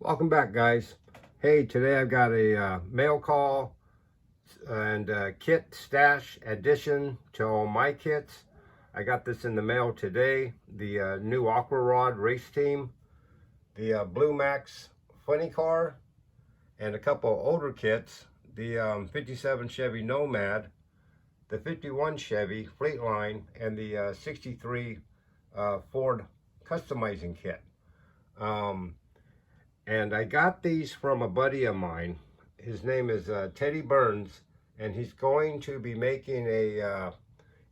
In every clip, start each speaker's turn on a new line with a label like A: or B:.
A: Welcome back, guys. Hey, today I've got a mail call and kit stash addition to all my kits. I got this in the mail today. The new Aqua Rod race team, the Blue Max funny car, and a couple older kits. The 57 Chevy Nomad, the 51 Chevy Fleetline, and the 63 Ford customizing kit. And I got these from a buddy of mine. His name is Teddy Burns, and he's going to be making a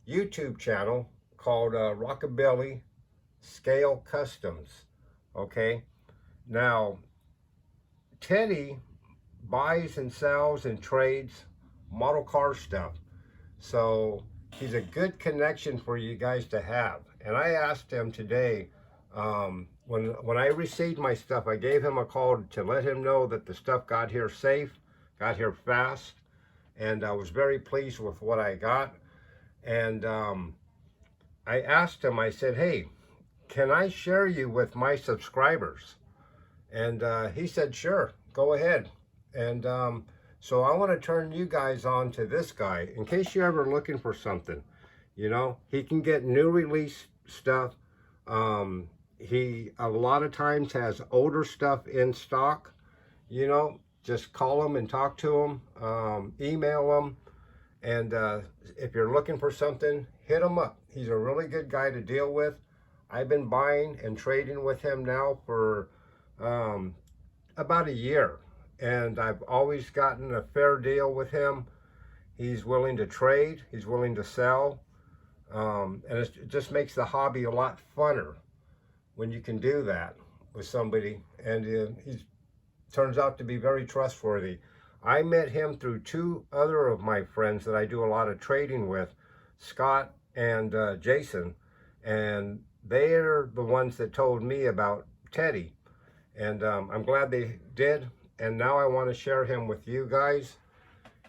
A: YouTube channel called Rockabilly Scale Customs. Okay, now Teddy buys and sells and trades model car stuff, so he's a good connection for you guys to have. And I asked him today, when I received my stuff, I gave him a call to let him know that the stuff got here safe, got here fast, and I was very pleased with what I got. And I asked him, I said, hey, can I share you with my subscribers? And he said, sure, go ahead. And so I want to turn you guys on to this guy in case you're ever looking for something. You know, he can get new release stuff. He a lot of times has older stuff in stock. You know, just call him and talk to him, email him, and if you're looking for something, hit him up. He's a really good guy to deal with. I've been buying and trading with him now for about a year, and I've always gotten a fair deal with him. He's willing to trade, he's willing to sell, and it just makes the hobby a lot funner when you can do that with somebody. And he turns out to be very trustworthy. I met him through two other of my friends that I do a lot of trading with, Scott and Jason, and they're the ones that told me about Teddy, and I'm glad they did. And now I want to share him with you guys.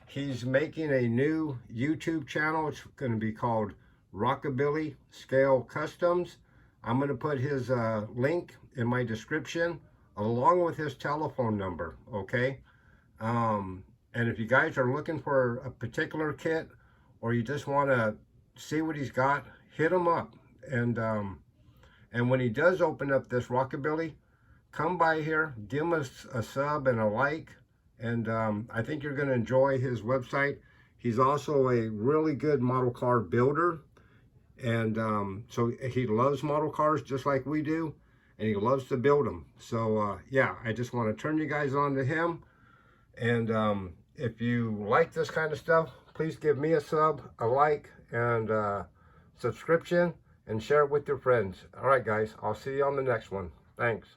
A: He's making a new YouTube channel. It's going to be called Rockabilly Scale Customs. I'm going to put his link in my description along with his telephone number, okay? And if you guys are looking for a particular kit, or you just want to see what he's got, hit him up. And when he does open up this Rockabilly, come by here, give him a sub and a like, and I think you're going to enjoy his website. He's also a really good model car builder. And so he loves model cars just like we do, and he loves to build them. So yeah, I just want to turn you guys on to him. And if you like this kind of stuff, please give me a sub, a like, and subscription, and share it with your friends. All right, guys, I'll see you on the next one. Thanks.